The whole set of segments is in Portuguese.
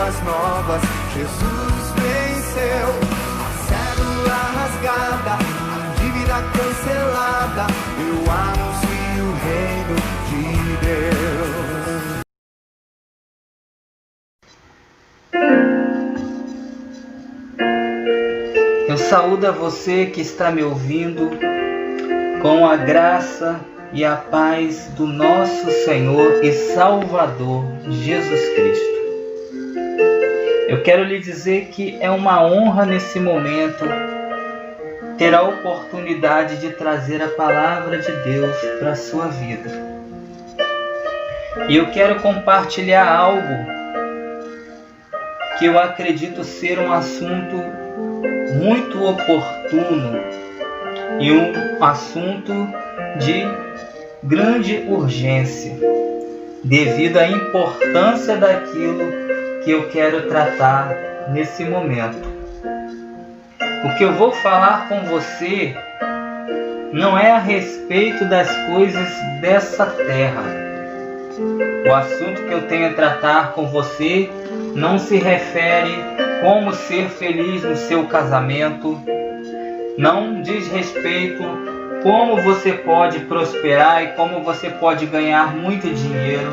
boas novas, Jesus venceu. A cédula rasgada, a dívida cancelada, eu anuncio o reino de Deus. Eu saúdo a você que está me ouvindo com a graça e a paz do nosso Senhor e Salvador Jesus Cristo. Eu quero lhe dizer que é uma honra nesse momento ter a oportunidade de trazer a palavra de Deus para a sua vida. E eu quero compartilhar algo que eu acredito ser um assunto muito oportuno e um assunto de grande urgência, devido à importância daquilo que eu quero tratar nesse momento. O que eu vou falar com você não é a respeito das coisas dessa terra. O assunto que eu tenho a tratar com você não se refere como ser feliz no seu casamento, não diz respeito como você pode prosperar e como você pode ganhar muito dinheiro,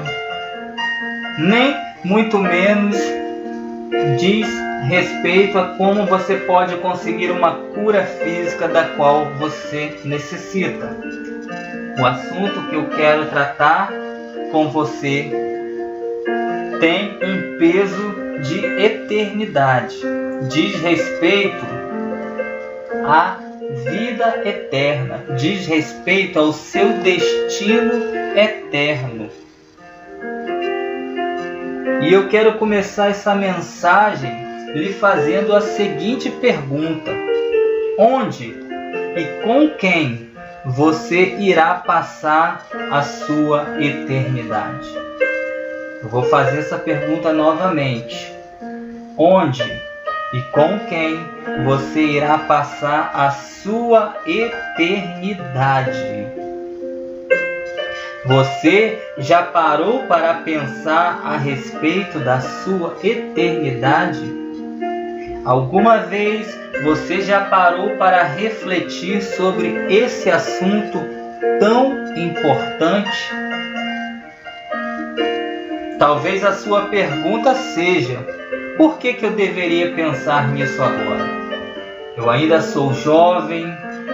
nem muito menos diz respeito a como você pode conseguir uma cura física da qual você necessita. O assunto que eu quero tratar com você tem um peso de eternidade, diz respeito à vida eterna, diz respeito ao seu destino eterno. E eu quero começar essa mensagem lhe fazendo a seguinte pergunta: onde e com quem você irá passar a sua eternidade? Eu vou fazer essa pergunta novamente. Onde e com quem você irá passar a sua eternidade? Você já parou para pensar a respeito da sua eternidade? Alguma vez você já parou para refletir sobre esse assunto tão importante? Talvez a sua pergunta seja: por que eu deveria pensar nisso agora? Eu ainda sou jovem,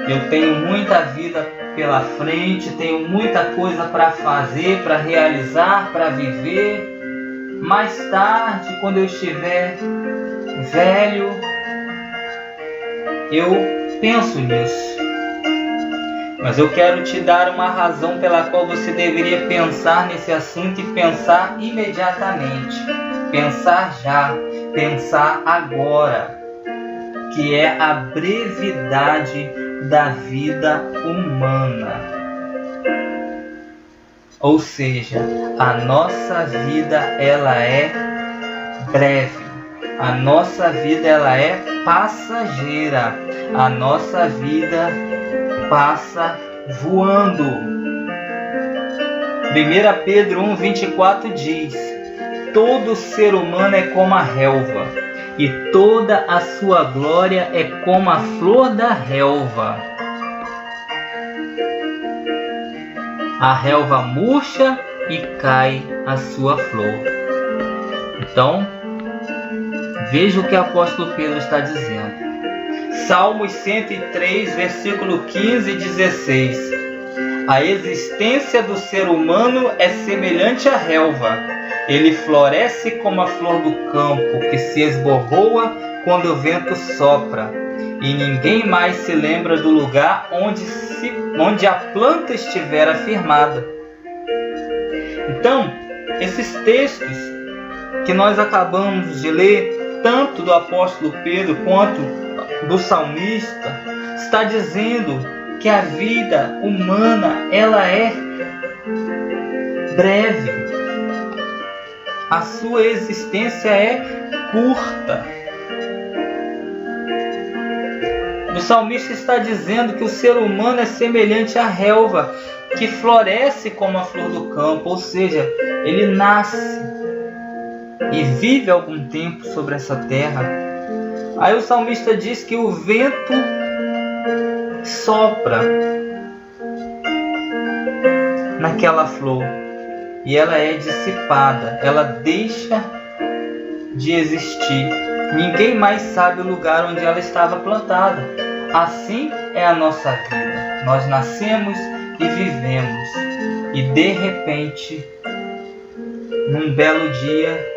eu tenho muita vida pela frente, tenho muita coisa para fazer, para realizar, para viver. Mais tarde, quando eu estiver velho, eu penso nisso. Mas eu quero te dar uma razão pela qual você deveria pensar nesse assunto e pensar imediatamente. Pensar já, pensar agora, que é a brevidade da vida humana. Ou seja, a nossa vida ela é breve, a nossa vida ela é passageira, a nossa vida passa voando. 1 Pedro 1,24 diz: todo ser humano é como a relva, e toda a sua glória é como a flor da relva. A relva murcha e cai a sua flor. Então, veja o que o apóstolo Pedro está dizendo. Salmos 103, versículo 15 e 16. A existência do ser humano é semelhante à relva. Ele floresce como a flor do campo, que se esborroa quando o vento sopra, e ninguém mais se lembra do lugar onde a planta estiver afirmada. Então, esses textos que nós acabamos de ler, tanto do apóstolo Pedro quanto do salmista, está dizendo que a vida humana ela é breve. A sua existência é curta. O salmista está dizendo que o ser humano é semelhante à relva, que floresce como a flor do campo, ou seja, ele nasce, e vive algum tempo sobre essa terra. Aí o salmista diz que o vento sopra naquela flor e ela é dissipada, ela deixa de existir. Ninguém mais sabe o lugar onde ela estava plantada. Assim é a nossa vida. Nós nascemos e vivemos, e de repente, num belo dia,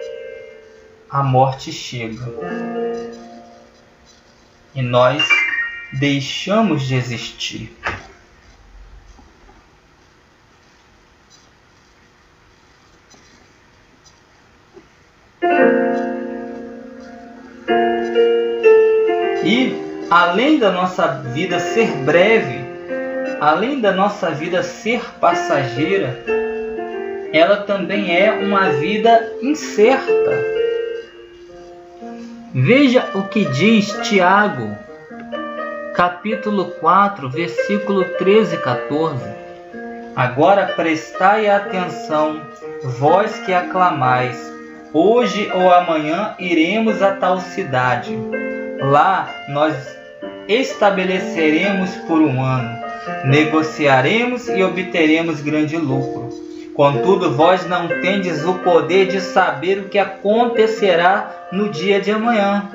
a morte chega e nós deixamos de existir. E além da nossa vida ser breve, além da nossa vida ser passageira, ela também é uma vida incerta. Veja o que diz Tiago, capítulo 4, versículo 13 e 14. Agora prestai atenção, vós que aclamais, hoje ou amanhã iremos a tal cidade. Lá nós estabeleceremos por um ano, negociaremos e obteremos grande lucro. Contudo, vós não tendes o poder de saber o que acontecerá no dia de amanhã.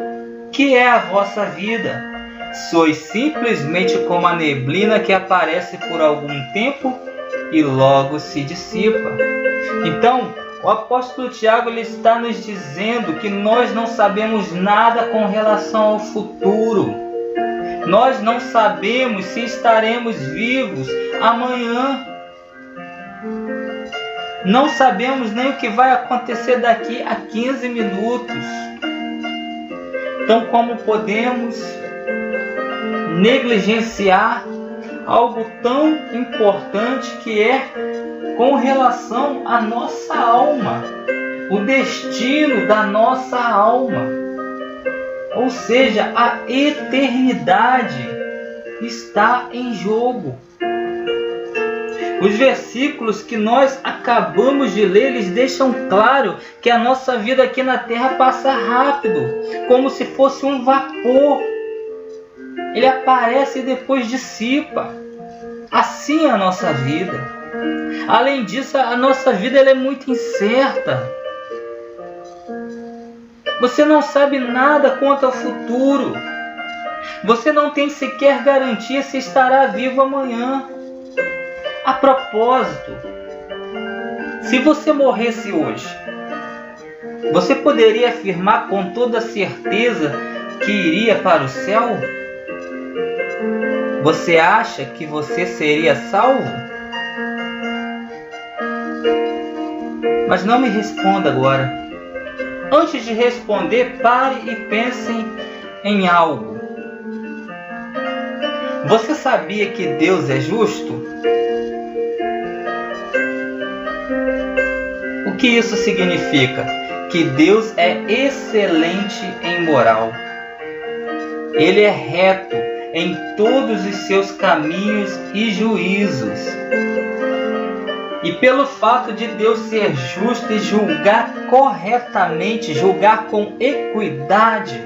Que é a vossa vida? Sois simplesmente como a neblina que aparece por algum tempo e logo se dissipa. Então, o apóstolo Tiago ele está nos dizendo que nós não sabemos nada com relação ao futuro. Nós não sabemos se estaremos vivos amanhã. Não sabemos nem o que vai acontecer daqui a 15 minutos. Então, como podemos negligenciar algo tão importante que é com relação à nossa alma, o destino da nossa alma, ou seja, a eternidade está em jogo. Os versículos que nós acabamos de ler, eles deixam claro que a nossa vida aqui na terra passa rápido, como se fosse um vapor. Ele aparece e depois dissipa. Assim é a nossa vida. Além disso, a nossa vida ela é muito incerta. Você não sabe nada quanto ao futuro. Você não tem sequer garantia se estará vivo amanhã. A propósito, se você morresse hoje, você poderia afirmar com toda certeza que iria para o céu? Você acha que você seria salvo? Mas não me responda agora. Antes de responder, pare e pense em algo. Você sabia que Deus é justo? O que isso significa? Que Deus é excelente em moral. Ele é reto em todos os seus caminhos e juízos. E pelo fato de Deus ser justo e julgar corretamente, julgar com equidade,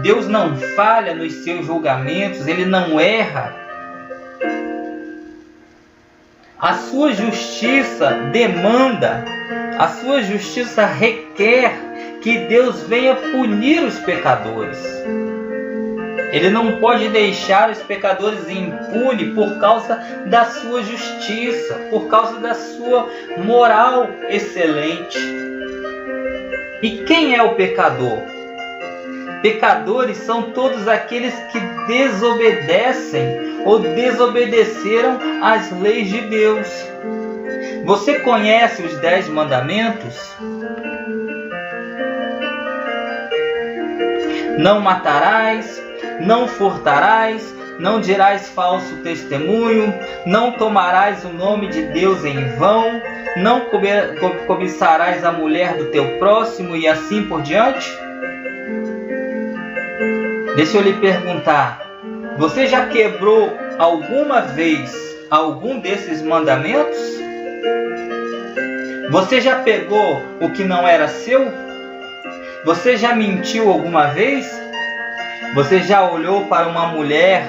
Deus não falha nos seus julgamentos, Ele não erra. A sua justiça demanda, a sua justiça requer que Deus venha punir os pecadores. Ele não pode deixar os pecadores impunes por causa da sua justiça, por causa da sua moral excelente. E quem é o pecador? Pecadores são todos aqueles que desobedecem ou desobedeceram às leis de Deus. Você conhece os 10 mandamentos? Não matarás, não furtarás, não dirás falso testemunho, não tomarás o nome de Deus em vão, não cobiçarás a mulher do teu próximo e assim por diante? Deixa eu lhe perguntar, você já quebrou alguma vez algum desses mandamentos? Você já pegou o que não era seu? Você já mentiu alguma vez? Você já olhou para uma mulher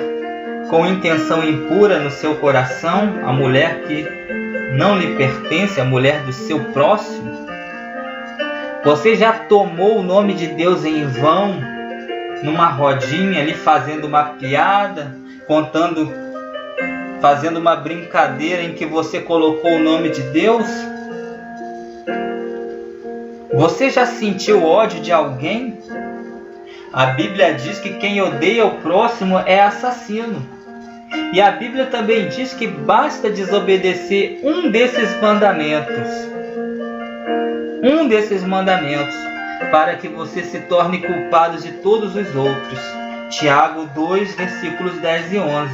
com intenção impura no seu coração? A mulher que não lhe pertence, a mulher do seu próximo? Você já tomou o nome de Deus em vão, numa rodinha ali, fazendo uma piada, fazendo uma brincadeira em que você colocou o nome de Deus? Você já sentiu ódio de alguém? A Bíblia diz que quem odeia o próximo é assassino. E a Bíblia também diz que basta desobedecer um desses mandamentos. Para que você se torne culpado de todos os outros. Tiago 2, versículos 10 e 11.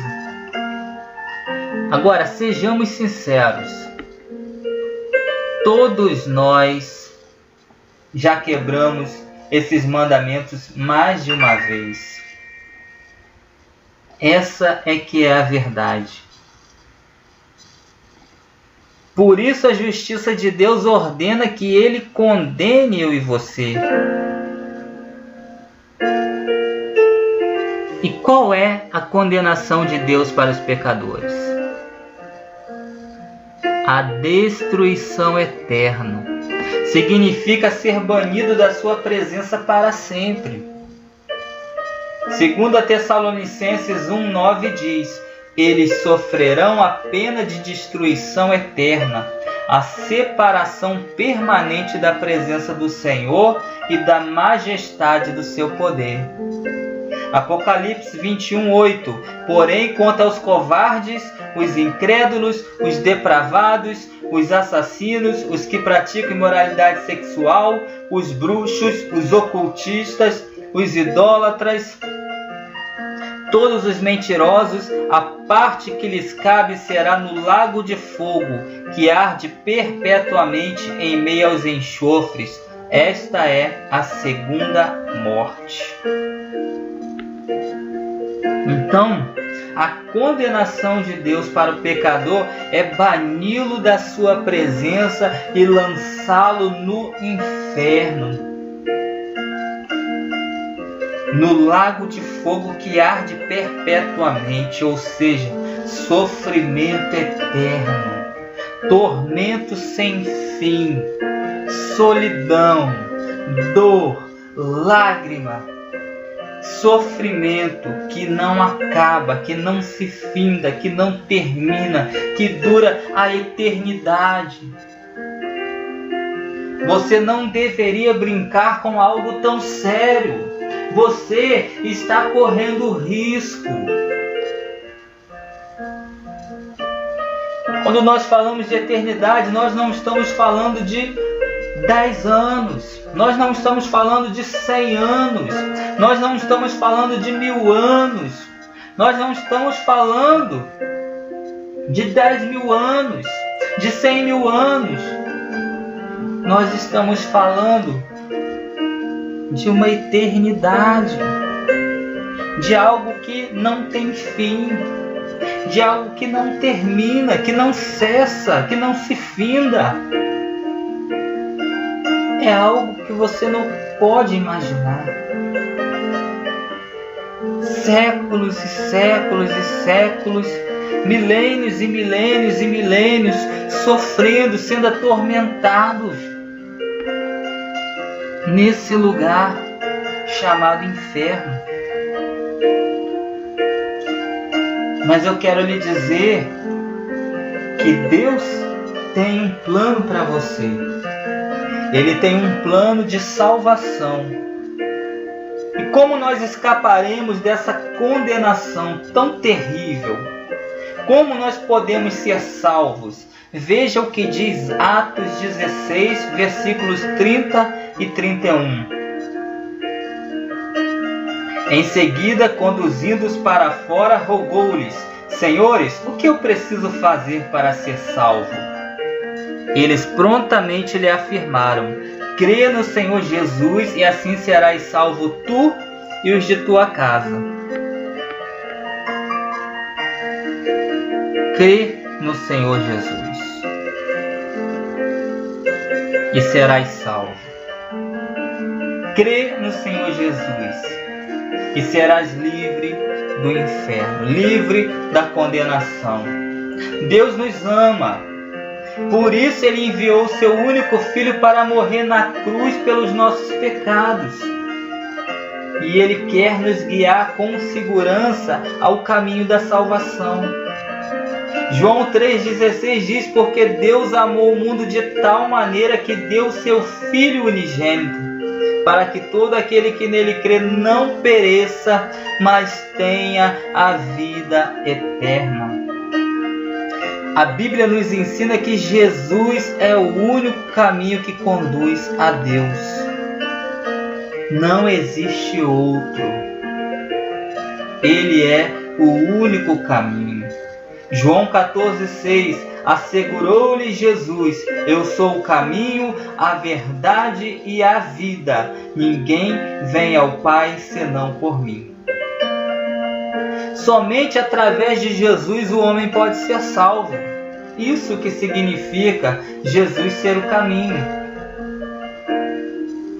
Agora, sejamos sinceros. Todos nós já quebramos esses mandamentos mais de uma vez. Essa é que é a verdade. Por isso a justiça de Deus ordena que Ele condene eu e você. E qual é a condenação de Deus para os pecadores? A destruição eterna. Significa ser banido da sua presença para sempre. 2 Tessalonicenses 1:9 diz: eles sofrerão a pena de destruição eterna, a separação permanente da presença do Senhor e da majestade do seu poder. Apocalipse 21:8. Porém, quanto aos covardes, os incrédulos, os depravados, os assassinos, os que praticam imoralidade sexual, os bruxos, os ocultistas, os idólatras, todos os mentirosos, a parte que lhes cabe será no lago de fogo, que arde perpetuamente em meio aos enxofres. Esta é a segunda morte. Então, a condenação de Deus para o pecador é bani-lo da sua presença e lançá-lo no inferno, no lago de fogo que arde perpetuamente, ou seja, sofrimento eterno, tormento sem fim, solidão, dor, lágrima, sofrimento que não acaba, que não se finda, que não termina, que dura a eternidade. Você não deveria brincar com algo tão sério. Você está correndo risco. Quando nós falamos de eternidade, nós não estamos falando de 10 anos, nós não estamos falando de 100 anos, nós não estamos falando de 1000 anos, nós não estamos falando de 10.000 anos, de 100.000 anos. Nós estamos falando de uma eternidade, de algo que não tem fim, de algo que não termina, que não cessa, que não se finda. É algo que você não pode imaginar. Séculos e séculos e séculos, milênios e milênios e milênios, sofrendo, sendo atormentados nesse lugar chamado inferno. Mas eu quero lhe dizer que Deus tem um plano para você. Ele tem um plano de salvação. E como nós escaparemos dessa condenação tão terrível? Como nós podemos ser salvos? Veja o que diz Atos 16, versículos 30 e 31. Em seguida, conduzindo-os para fora, rogou-lhes: Senhores, o que eu preciso fazer para ser salvo? Eles prontamente lhe afirmaram: crê no Senhor Jesus e assim serás salvo tu e os de tua casa. Crê no Senhor Jesus. e serás salvo. Crê no Senhor Jesus e serás livre do inferno, livre da condenação. Deus nos ama, por isso Ele enviou o seu único Filho para morrer na cruz pelos nossos pecados. E Ele quer nos guiar com segurança ao caminho da salvação. João 3,16 diz: porque Deus amou o mundo de tal maneira que deu seu Filho unigênito, para que todo aquele que nele crê não pereça, mas tenha a vida eterna. A Bíblia nos ensina que Jesus é o único caminho que conduz a Deus. Não existe outro. Ele é o único caminho. João 14,6: assegurou-lhe Jesus: eu sou o caminho, a verdade e a vida. Ninguém vem ao Pai senão por mim. Somente através de Jesus o homem pode ser salvo. Isso que significa Jesus ser o caminho.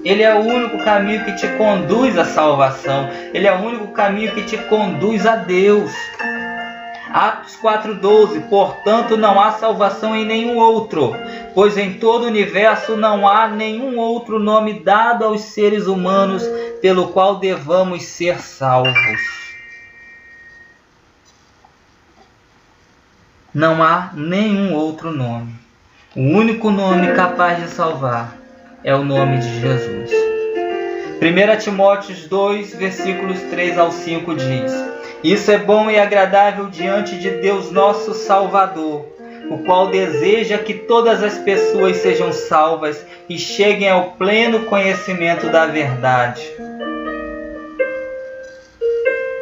Ele é o único caminho que te conduz à salvação. Ele é o único caminho que te conduz a Deus. Atos 4,12: portanto não há salvação em nenhum outro, pois em todo o universo não há nenhum outro nome dado aos seres humanos pelo qual devamos ser salvos. Não há nenhum outro nome. O único nome capaz de salvar é o nome de Jesus. 1 Timóteo 2, versículos 3 ao 5 diz: isso é bom e agradável diante de Deus nosso Salvador, o qual deseja que todas as pessoas sejam salvas e cheguem ao pleno conhecimento da verdade.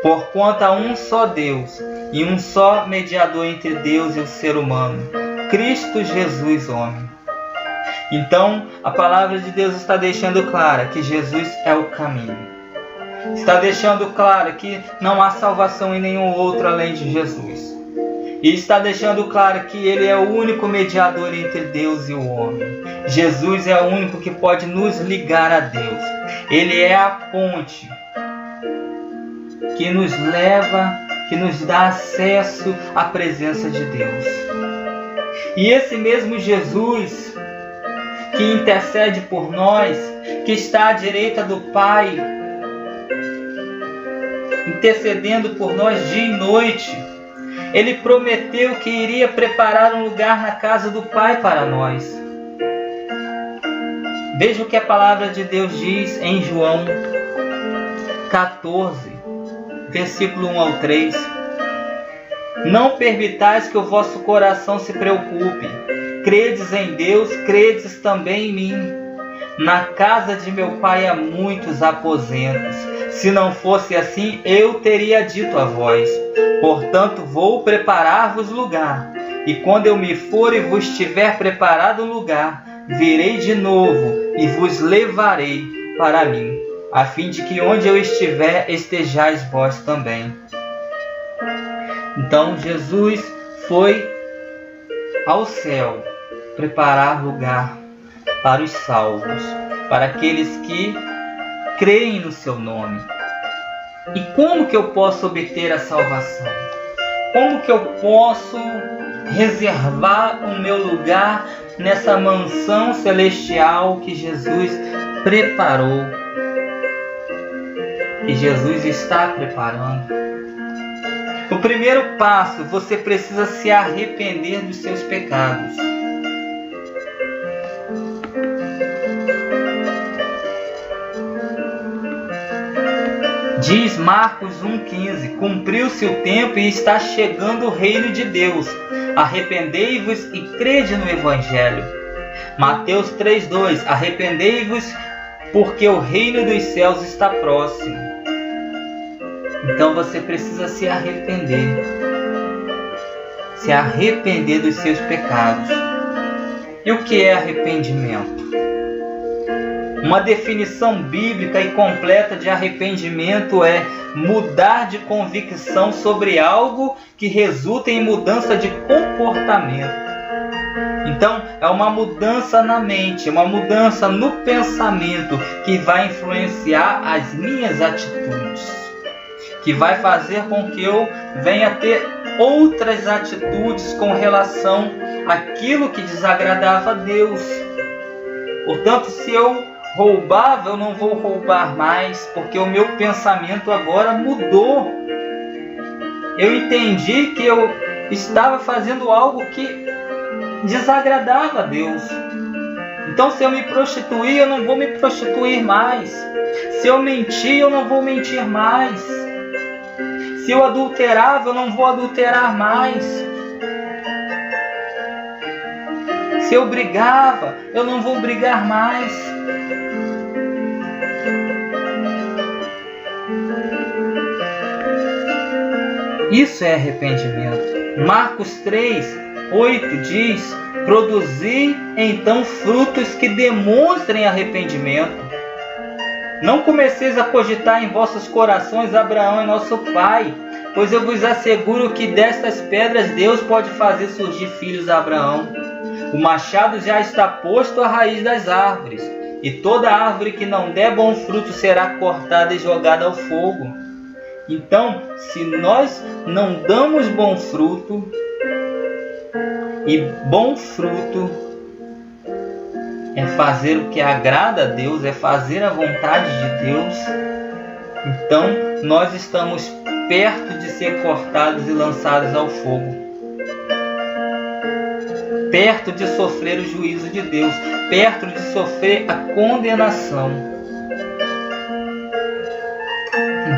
Porquanto há um só Deus e um só mediador entre Deus e o ser humano, Cristo Jesus, homem. Então, a palavra de Deus está deixando clara que Jesus é o caminho. Está deixando claro que não há salvação em nenhum outro além de Jesus. E está deixando claro que Ele é o único mediador entre Deus e o homem. Jesus é o único que pode nos ligar a Deus. Ele é a ponte que nos leva, que nos dá acesso à presença de Deus. E esse mesmo Jesus que intercede por nós, que está à direita do Pai, intercedendo por nós dia e noite, Ele prometeu que iria preparar um lugar na casa do Pai para nós. Veja o que a palavra de Deus diz em João 14, versículo 1 ao 3. Não permitais que o vosso coração se preocupe. Credes em Deus, credes também em mim. Na casa de meu Pai há muitos aposentos. Se não fosse assim, eu teria dito a vós. Portanto, vou preparar-vos lugar. E quando eu me for e vos tiver preparado lugar, virei de novo e vos levarei para mim, a fim de que onde eu estiver, estejais vós também. Então, Jesus foi ao céu preparar lugar para os salvos, para aqueles que creem no seu nome. E como que eu posso obter a salvação? Como que eu posso reservar o meu lugar nessa mansão celestial que Jesus preparou, que Jesus está preparando? O primeiro passo, você precisa se arrepender dos seus pecados. Diz Marcos 1,15: cumpriu-se o tempo e está chegando o reino de Deus. Arrependei-vos e crede no Evangelho. Mateus 3,2: arrependei-vos porque o reino dos céus está próximo. Então você precisa se arrepender. Se arrepender dos seus pecados. E o que é arrependimento? Uma definição bíblica e completa de arrependimento é mudar de convicção sobre algo que resulta em mudança de comportamento. Então é uma mudança na mente, uma mudança no pensamento que vai influenciar as minhas atitudes, que vai fazer com que eu venha a ter outras atitudes com relação àquilo que desagradava a Deus. Portanto, se eu roubava, eu não vou roubar mais, porque o meu pensamento agora mudou. Eu entendi que eu estava fazendo algo que desagradava a Deus. Então, se eu me prostituir, eu não vou me prostituir mais. Se eu mentir, eu não vou mentir mais. Se eu adulterava, eu não vou adulterar mais. Se eu brigava, eu não vou brigar mais. Isso é arrependimento. Marcos 3:8 diz: produzi então frutos que demonstrem arrependimento. Não comeceis a cogitar em vossos corações Abraão é nosso pai, pois eu vos asseguro que destas pedras Deus pode fazer surgir filhos a Abraão. O machado já está posto à raiz das árvores, e toda árvore que não der bom fruto será cortada e jogada ao fogo. Então, se nós não damos bom fruto, e bom fruto é fazer o que agrada a Deus, é fazer a vontade de Deus, então nós estamos perto de ser cortados e lançados ao fogo, perto de sofrer o juízo de Deus, perto de sofrer a condenação.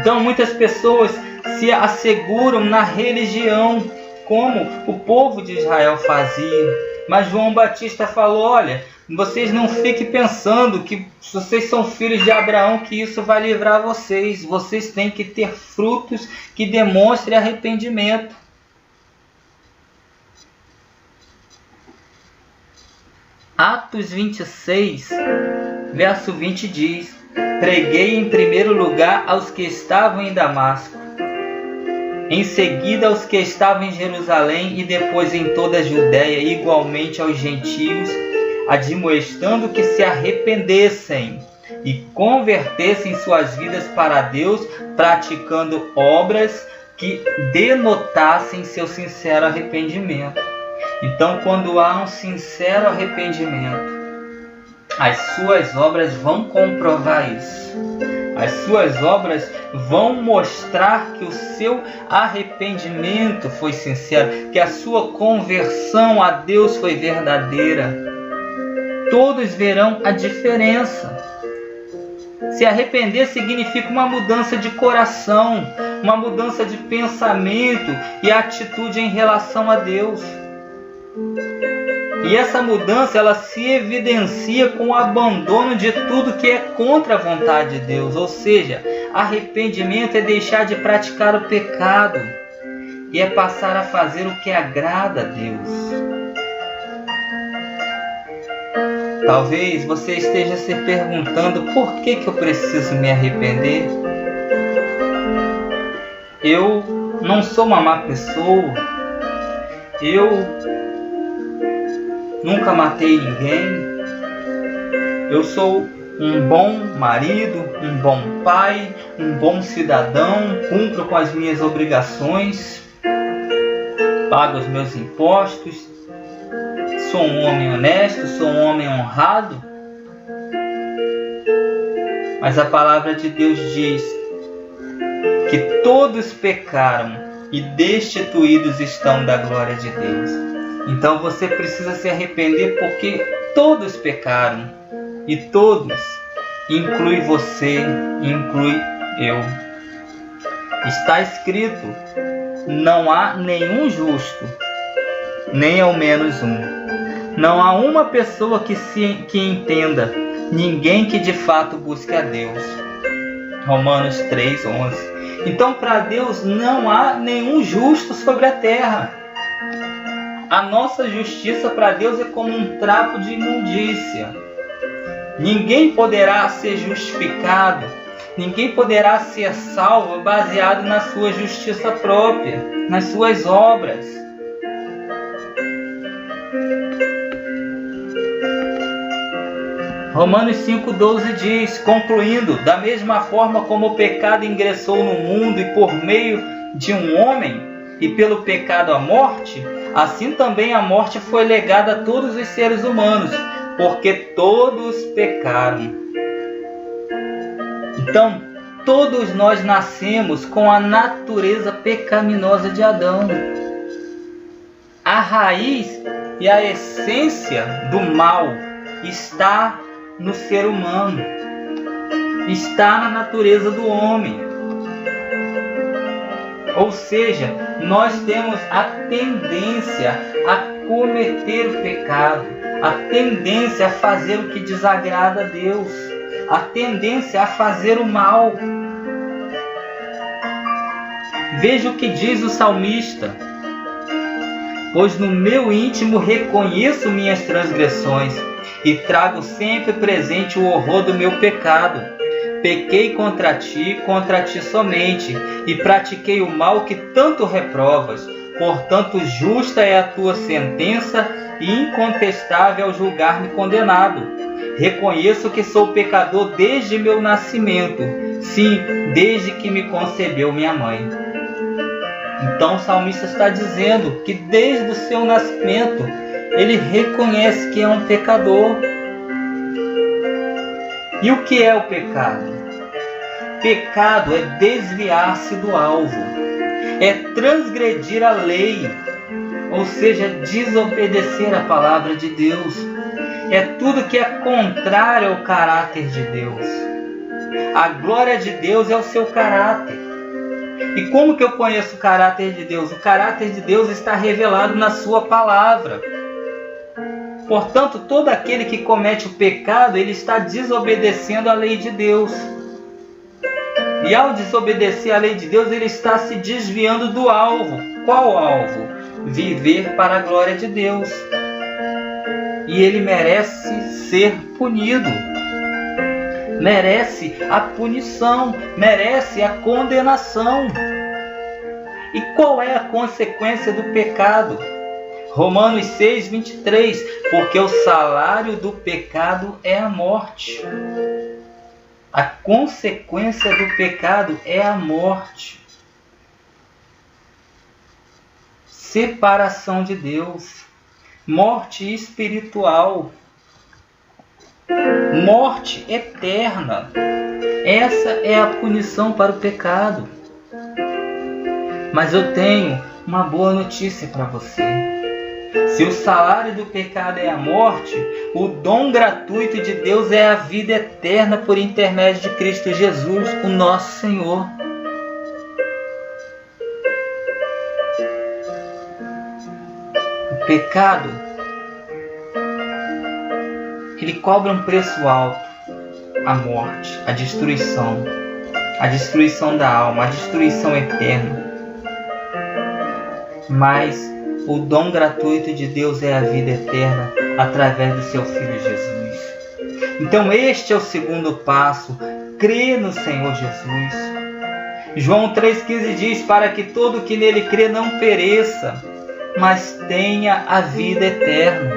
Então muitas pessoas se asseguram na religião, como o povo de Israel fazia. Mas João Batista falou: olha, vocês não fiquem pensando que se vocês são filhos de Abraão, que isso vai livrar vocês. Vocês têm que ter frutos que demonstrem arrependimento. Atos 26, verso 20 diz: preguei em primeiro lugar aos que estavam em Damasco, em seguida aos que estavam em Jerusalém e depois em toda a Judéia, igualmente aos gentios, admoestando que se arrependessem e convertessem suas vidas para Deus, praticando obras que denotassem seu sincero arrependimento. Então, quando há um sincero arrependimento, as suas obras vão comprovar isso. As suas obras vão mostrar que o seu arrependimento foi sincero, que a sua conversão a Deus foi verdadeira. Todos verão a diferença. Se arrepender significa uma mudança de coração, uma mudança de pensamento e atitude em relação a Deus. E essa mudança, ela se evidencia com o abandono de tudo que é contra a vontade de Deus. Ou seja, arrependimento é deixar de praticar o pecado e é passar a fazer o que agrada a Deus. Talvez você esteja se perguntando: por que eu preciso me arrepender? Eu não sou uma má pessoa. Eu nunca matei ninguém. Eu sou um bom marido, um bom pai, um bom cidadão, cumpro com as minhas obrigações, pago os meus impostos, sou um homem honesto, sou um homem honrado. Mas a palavra de Deus diz que todos pecaram e destituídos estão da glória de Deus. Então você precisa se arrepender, porque todos pecaram. E todos, inclui você, inclui eu. Está escrito: não há nenhum justo, nem ao menos um. Não há uma pessoa que entenda, ninguém que de fato busque a Deus. Romanos 3:11. Então, para Deus não há nenhum justo sobre a terra. A nossa justiça para Deus é como um trapo de imundícia. Ninguém poderá ser justificado, ninguém poderá ser salvo baseado na sua justiça própria, nas suas obras. Romanos 5,12 diz, concluindo, da mesma forma como o pecado ingressou no mundo e por meio de um homem, e pelo pecado a morte, assim também a morte foi legada a todos os seres humanos, porque todos pecaram. Então, todos nós nascemos com a natureza pecaminosa de Adão. A raiz e a essência do mal está no ser humano, está na natureza do homem. Ou seja, nós temos a tendência a cometer o pecado, a tendência a fazer o que desagrada a Deus, a tendência a fazer o mal. Veja o que diz o salmista: pois no meu íntimo reconheço minhas transgressões e trago sempre presente o horror do meu pecado. Pequei contra ti somente, e pratiquei o mal que tanto reprovas. Portanto, justa é a tua sentença e incontestável ao julgar-me condenado. Reconheço que sou pecador desde meu nascimento, sim, desde que me concebeu minha mãe. Então o salmista está dizendo que desde o seu nascimento ele reconhece que é um pecador. E o que é o pecado? Pecado é desviar-se do alvo, é transgredir a lei, ou seja, desobedecer a palavra de Deus. É tudo que é contrário ao caráter de Deus. A glória de Deus é o seu caráter. E como que eu conheço o caráter de Deus? O caráter de Deus está revelado na sua palavra. Portanto, todo aquele que comete o pecado, ele está desobedecendo a lei de Deus. E ao desobedecer a lei de Deus, ele está se desviando do alvo. Qual alvo? Viver para a glória de Deus. E ele merece ser punido. Merece a punição, merece a condenação. E qual é a consequência do pecado? Romanos 6, 23, porque o salário do pecado é a morte. A consequência do pecado é a morte. Separação de Deus, morte espiritual, morte eterna. Essa é a punição para o pecado. Mas eu tenho uma boa notícia para você. Se o salário do pecado é a morte, o dom gratuito de Deus é a vida eterna por intermédio de Cristo Jesus, o nosso Senhor. O pecado, ele cobra um preço alto, a morte, a destruição da alma, a destruição eterna. Mas o dom gratuito de Deus é a vida eterna através do seu Filho Jesus. Então este é o segundo passo, crer no Senhor Jesus. João 3,15 diz, para que todo que nele crê não pereça, mas tenha a vida eterna.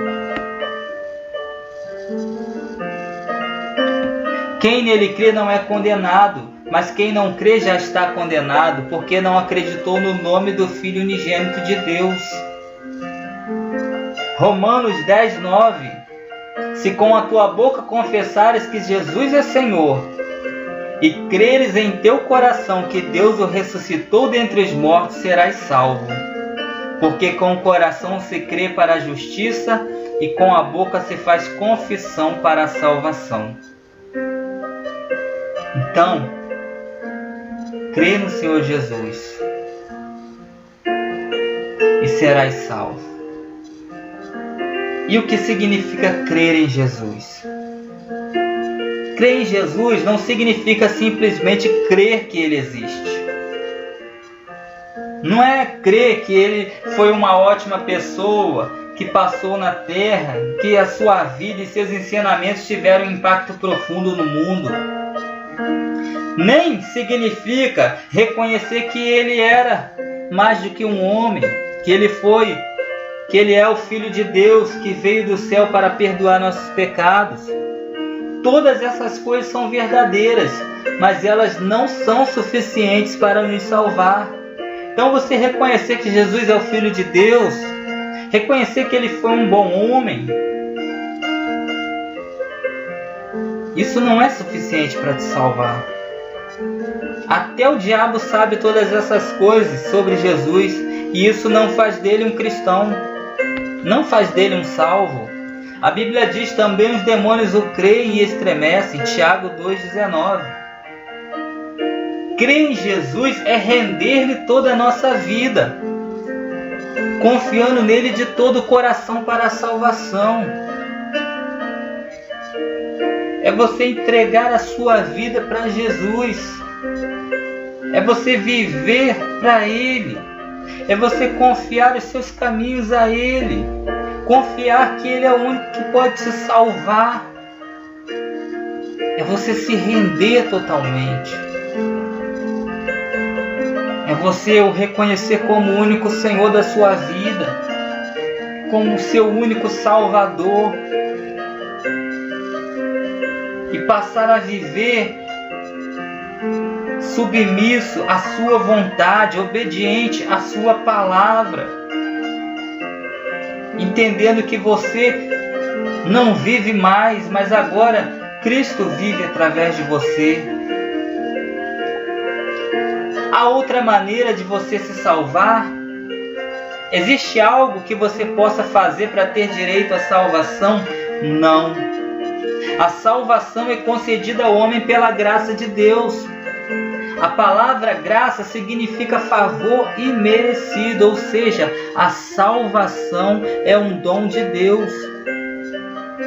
Quem nele crê não é condenado, mas quem não crê já está condenado, porque não acreditou no nome do Filho unigênito de Deus. Romanos 10, 9. Se com a tua boca confessares que Jesus é Senhor, e creres em teu coração que Deus o ressuscitou dentre os mortos, serás salvo. Porque com o coração se crê para a justiça, e com a boca se faz confissão para a salvação. Então, crê no Senhor Jesus e serás salvo. E o que significa crer em Jesus? Crer em Jesus não significa simplesmente crer que Ele existe. Não é crer que Ele foi uma ótima pessoa, que passou na terra, que a sua vida e seus ensinamentos tiveram um impacto profundo no mundo. Nem significa reconhecer que Ele era mais do que um homem, que Ele é o Filho de Deus que veio do céu para perdoar nossos pecados. Todas essas coisas são verdadeiras, mas elas não são suficientes para nos salvar. Então você reconhecer que Jesus é o Filho de Deus, reconhecer que Ele foi um bom homem, isso não é suficiente para te salvar. Até o diabo sabe todas essas coisas sobre Jesus, e isso não faz dele um cristão, não faz dele um salvo. A Bíblia diz também: os demônios o creem e estremecem, Tiago 2,19. Crer em Jesus é render-lhe toda a nossa vida, confiando nele de todo o coração para a salvação. É você entregar a sua vida para Jesus. É você viver para Ele. É você confiar os seus caminhos a Ele. Confiar que Ele é o único que pode te salvar. É você se render totalmente. É você o reconhecer como o único Senhor da sua vida, como o seu único Salvador, e passar a viver submisso à sua vontade, obediente à sua palavra, entendendo que você não vive mais, mas agora Cristo vive através de você. Há outra maneira de você se salvar? Existe algo que você possa fazer para ter direito à salvação? Não. A salvação é concedida ao homem pela graça de Deus. A palavra graça significa favor imerecido, ou seja, a salvação é um dom de Deus.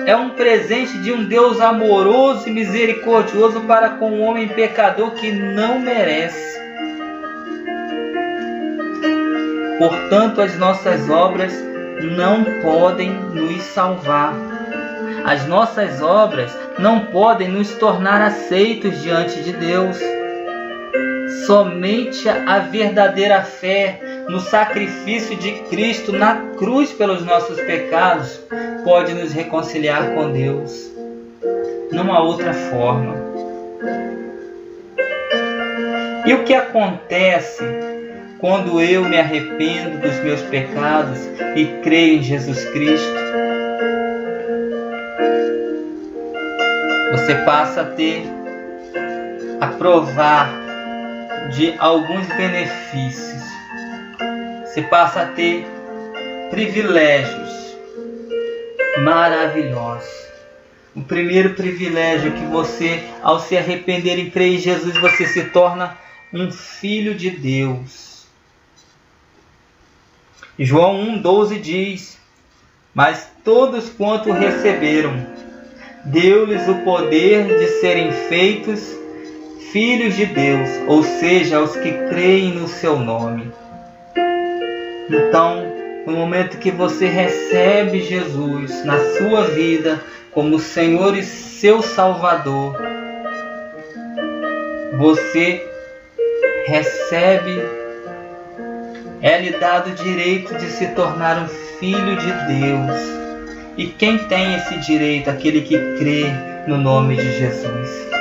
É um presente de um Deus amoroso e misericordioso para com um homem pecador que não merece. Portanto, as nossas obras não podem nos salvar. As nossas obras não podem nos tornar aceitos diante de Deus. Somente a verdadeira fé no sacrifício de Cristo na cruz pelos nossos pecados pode nos reconciliar com Deus. Não há outra forma. E o que acontece quando eu me arrependo dos meus pecados e creio em Jesus Cristo? Você passa a provar de alguns benefícios. Você passa a ter privilégios maravilhosos. O primeiro privilégio é que você, ao se arrepender e crer em Jesus, você se torna um filho de Deus. João 1,12 diz: mas todos quanto receberam, deu-lhes o poder de serem feitos filhos de Deus, ou seja, aos que creem no seu nome. Então, no momento que você recebe Jesus na sua vida como Senhor e seu Salvador, você recebe, é-lhe dado o direito de se tornar um filho de Deus. E quem tem esse direito? Aquele que crê no nome de Jesus.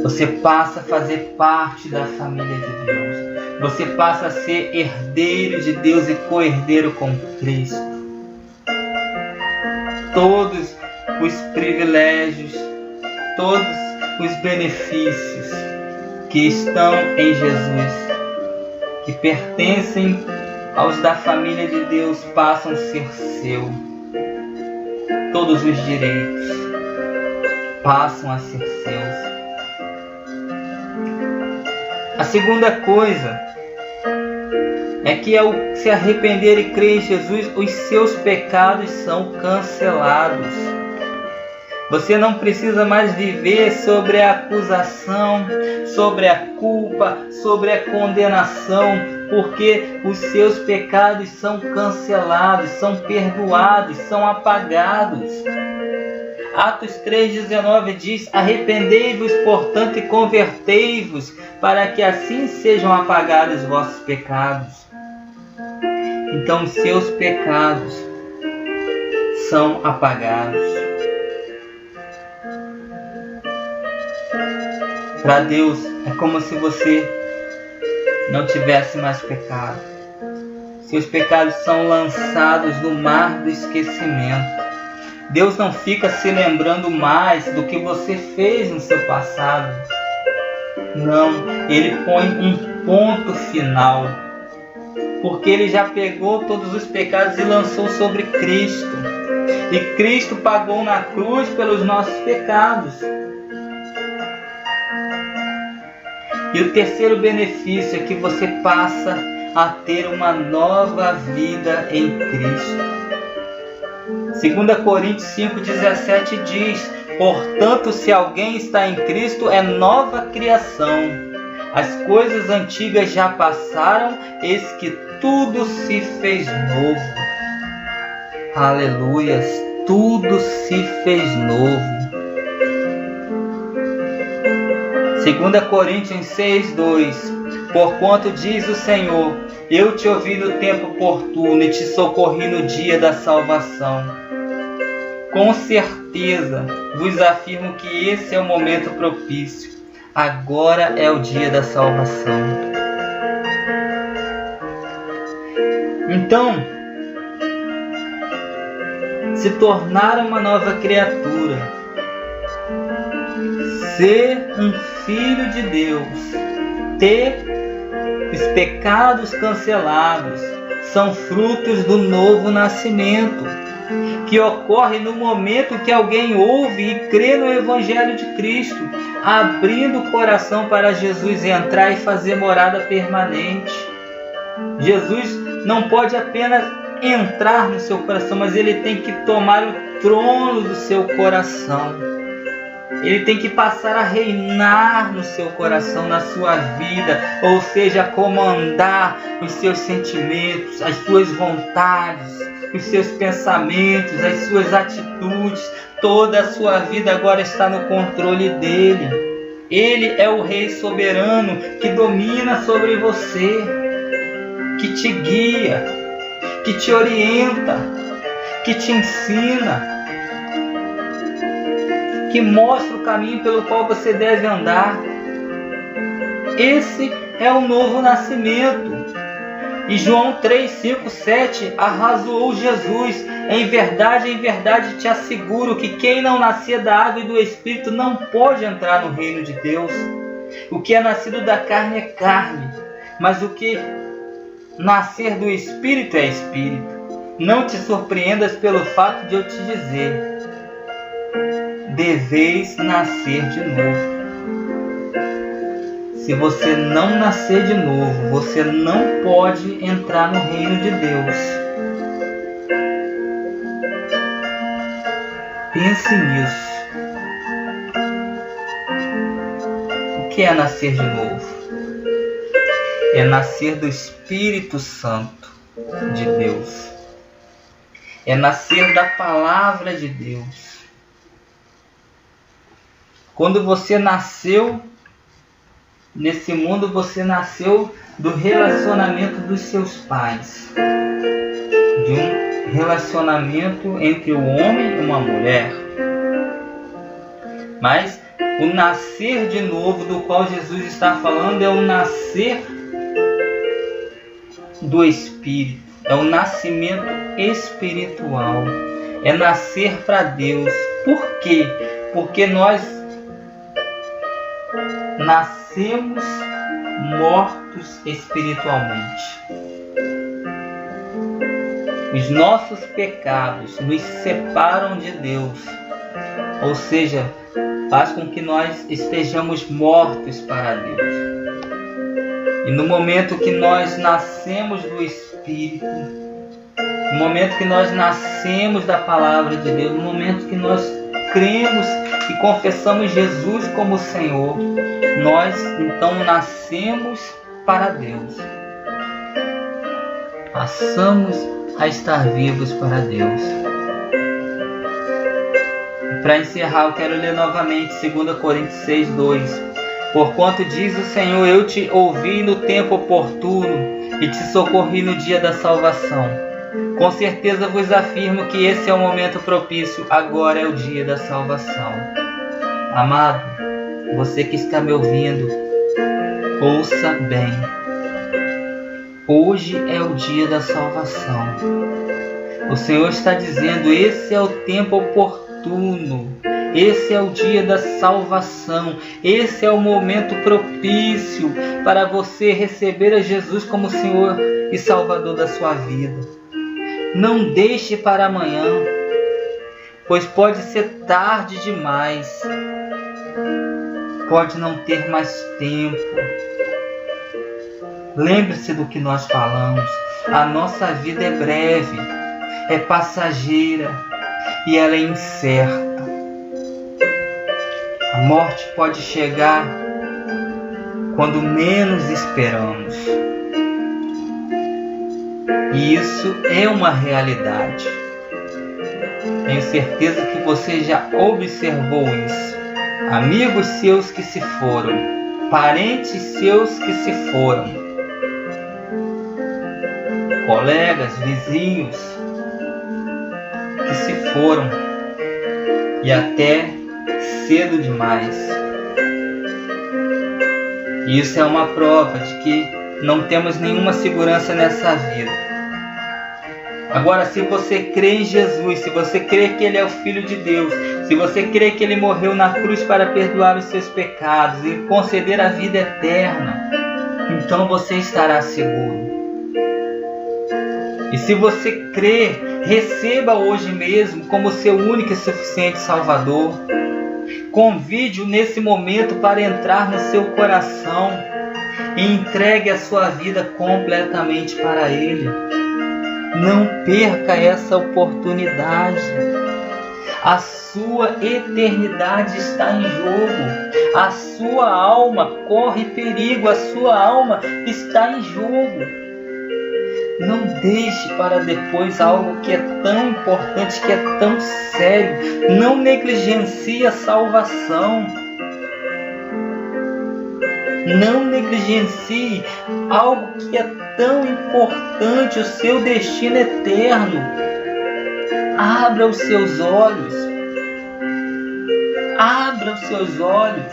Você passa a fazer parte da família de Deus. Você passa a ser herdeiro de Deus e co-herdeiro com Cristo. Todos os privilégios, todos os benefícios que estão em Jesus, que pertencem aos da família de Deus, passam a ser seu. Todos os direitos passam a ser seus. A segunda coisa é que ao se arrepender e crer em Jesus, os seus pecados são cancelados. Você não precisa mais viver sobre a acusação, sobre a culpa, sobre a condenação, porque os seus pecados são cancelados, são perdoados, são apagados. Atos 3,19 diz: arrependei-vos, portanto, e convertei-vos, para que assim sejam apagados os vossos pecados. Então, os seus pecados são apagados. Para Deus é como se você não tivesse mais pecado. Seus pecados são lançados no mar do esquecimento. Deus não fica se lembrando mais do que você fez no seu passado. Não, Ele põe um ponto final. Porque Ele já pegou todos os pecados e lançou sobre Cristo. E Cristo pagou na cruz pelos nossos pecados. E o terceiro benefício é que você passa a ter uma nova vida em Cristo. 2 Coríntios 5,17 diz: portanto, se alguém está em Cristo, é nova criação. As coisas antigas já passaram, eis que tudo se fez novo. Aleluias, tudo se fez novo. 2 Coríntios 6,2: porquanto diz o Senhor, eu te ouvi no tempo oportuno e te socorri no dia da salvação. Com certeza vos afirmo que esse é o momento propício. Agora é o dia da salvação. Então, se tornar uma nova criatura, ser um filho de Deus, ter os pecados cancelados, são frutos do novo nascimento, que ocorre no momento que alguém ouve e crê no Evangelho de Cristo, abrindo o coração para Jesus entrar e fazer morada permanente. Jesus não pode apenas entrar no seu coração, mas Ele tem que tomar o trono do seu coração. Ele tem que passar a reinar no seu coração, na sua vida, ou seja, comandar os seus sentimentos, as suas vontades, os seus pensamentos, as suas atitudes. Toda a sua vida agora está no controle dele. Ele é o Rei soberano que domina sobre você, que te guia, que te orienta, que te ensina, que mostra o caminho pelo qual você deve andar. Esse é o novo nascimento. E João 3, 5, 7 arrazoou Jesus: em verdade te asseguro que quem não nascer da água e do Espírito não pode entrar no reino de Deus. O que é nascido da carne é carne, mas o que nascer do Espírito é Espírito. Não te surpreendas pelo fato de eu te dizer: deveis nascer de novo. Se você não nascer de novo, você não pode entrar no reino de Deus. Pense nisso. O que é nascer de novo? É nascer do Espírito Santo de Deus. É nascer da palavra de Deus. Quando você nasceu nesse mundo, você nasceu do relacionamento dos seus pais, de um relacionamento entre o homem e uma mulher. Mas o nascer de novo do qual Jesus está falando é o nascer do Espírito, é o nascimento espiritual, é nascer para Deus. Por quê? Porque nós nascemos mortos espiritualmente. Os nossos pecados nos separam de Deus, ou seja, faz com que nós estejamos mortos para Deus. E no momento que nós nascemos do Espírito, no momento que nós nascemos da palavra de Deus, no momento que nós cremos e confessamos Jesus como Senhor, nós então nascemos para Deus. Passamos a estar vivos para Deus. Para encerrar, eu quero ler novamente 2 Coríntios 6, 2. Porquanto diz o Senhor, eu te ouvi no tempo oportuno e te socorri no dia da salvação. Com certeza vos afirmo que esse é o momento propício, agora é o dia da salvação. Amado, você que está me ouvindo, ouça bem. Hoje é o dia da salvação. O Senhor está dizendo, esse é o tempo oportuno. Esse é o dia da salvação. Esse é o momento propício para você receber a Jesus como Senhor e Salvador da sua vida. Não deixe para amanhã, pois pode ser tarde demais. Pode não ter mais tempo. Lembre-se do que nós falamos. A nossa vida é breve, é passageira e ela é incerta. A morte pode chegar quando menos esperamos. E isso é uma realidade. Tenho certeza que você já observou isso. Amigos seus que se foram, parentes seus que se foram, colegas, vizinhos que se foram e até cedo demais. Isso é uma prova de que não temos nenhuma segurança nessa vida. Agora, se você crê em Jesus, se você crê que Ele é o Filho de Deus, se você crê que Ele morreu na cruz para perdoar os seus pecados e conceder a vida eterna, então você estará seguro. E se você crê, receba hoje mesmo como seu único e suficiente Salvador. Convide-o nesse momento para entrar no seu coração e entregue a sua vida completamente para Ele. Não perca essa oportunidade. A sua eternidade está em jogo. A sua alma corre perigo. A sua alma está em jogo. Não deixe para depois algo que é tão importante, que é tão sério. Não negligencie a salvação. Não negligencie algo que é tão importante, o seu destino eterno. Abra os seus olhos. Abra os seus olhos.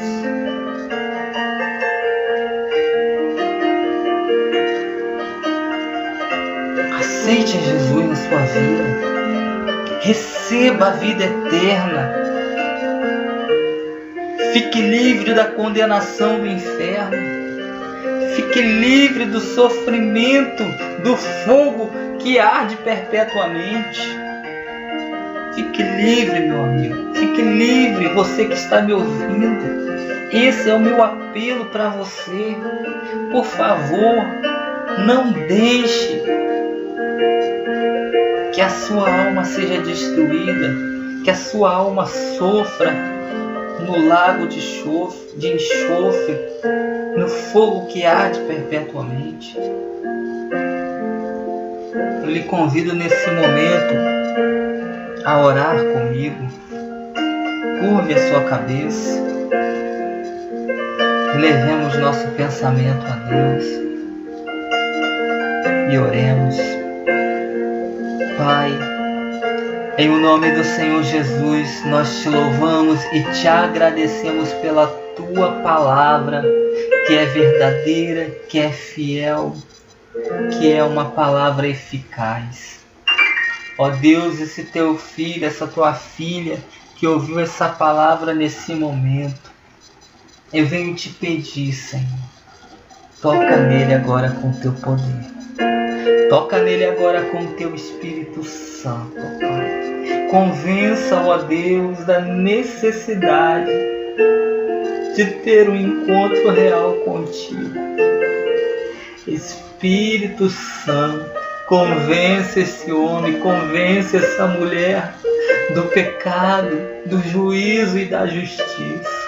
Aceite Jesus na sua vida. Receba a vida eterna. Fique livre da condenação do inferno. Fique livre do sofrimento, do fogo que arde perpetuamente. Fique livre, meu amigo. Fique livre, você que está me ouvindo. Esse é o meu apelo para você. Por favor, não deixe que a sua alma seja destruída, que a sua alma sofra no lago de enxofre, no fogo que arde perpetuamente. Eu lhe convido nesse momento a orar comigo. Curve a sua cabeça. Levemos nosso pensamento a Deus e oremos. Pai, em o nome do Senhor Jesus, nós te louvamos e te agradecemos pela tua palavra, que é verdadeira, que é fiel, que é uma palavra eficaz. Ó Deus, esse teu filho, essa tua filha que ouviu essa palavra nesse momento, eu venho te pedir, Senhor, toca nele agora com teu poder. Toca nele agora com o teu Espírito Santo, Pai. Convença, ó Deus, da necessidade de ter um encontro real contigo. Espírito Santo, convence esse homem, convence essa mulher do pecado, do juízo e da justiça.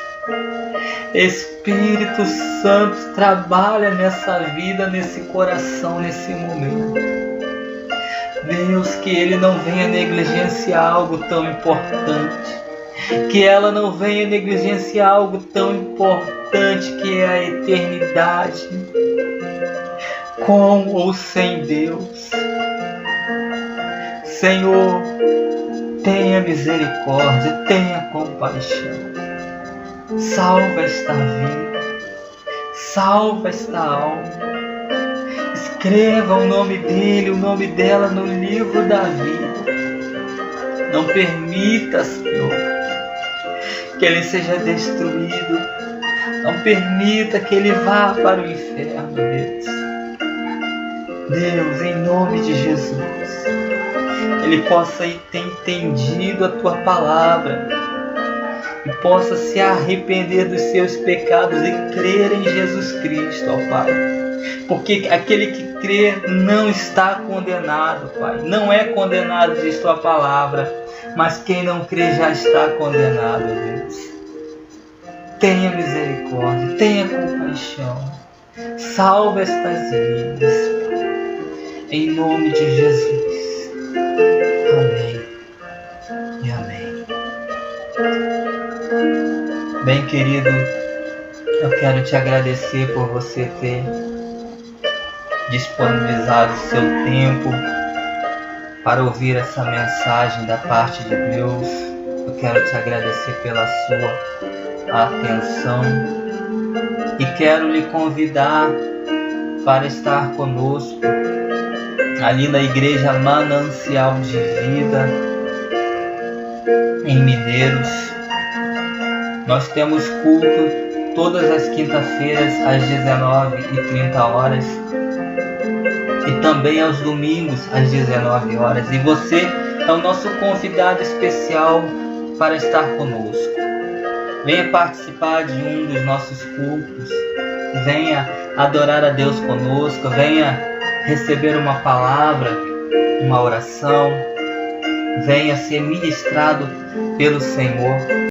Espírito Santo, trabalha nessa vida, nesse coração, nesse momento. Deus, que ele não venha negligenciar algo tão importante. Que ela não venha negligenciar algo tão importante, que é a eternidade. Com ou sem Deus. Senhor, tenha misericórdia, tenha compaixão. Salva esta vida, salva esta alma. Escreva o nome dele, o nome dela no livro da vida. Não permita, Senhor, que ele seja destruído. Não permita que ele vá para o inferno, Deus. Deus, em nome de Jesus, ele possa ter entendido a tua palavra e possa se arrepender dos seus pecados e crer em Jesus Cristo, ó Pai. Porque aquele que crê não está condenado, Pai. Não é condenado, diz tua palavra, mas quem não crê já está condenado, Deus. Tenha misericórdia, tenha compaixão. Salva estas vidas, em nome de Jesus. Amém e amém. Bem, querido, eu quero te agradecer por você ter disponibilizado o seu tempo para ouvir essa mensagem da parte de Deus. Eu quero te agradecer pela sua atenção e quero lhe convidar para estar conosco ali na Igreja Manancial de Vida em Mineiros. Nós temos culto todas as quintas-feiras às 19h30 e também aos domingos às 19 horas. E você é o nosso convidado especial para estar conosco. Venha participar de um dos nossos cultos, venha adorar a Deus conosco, venha receber uma palavra, uma oração, venha ser ministrado pelo Senhor.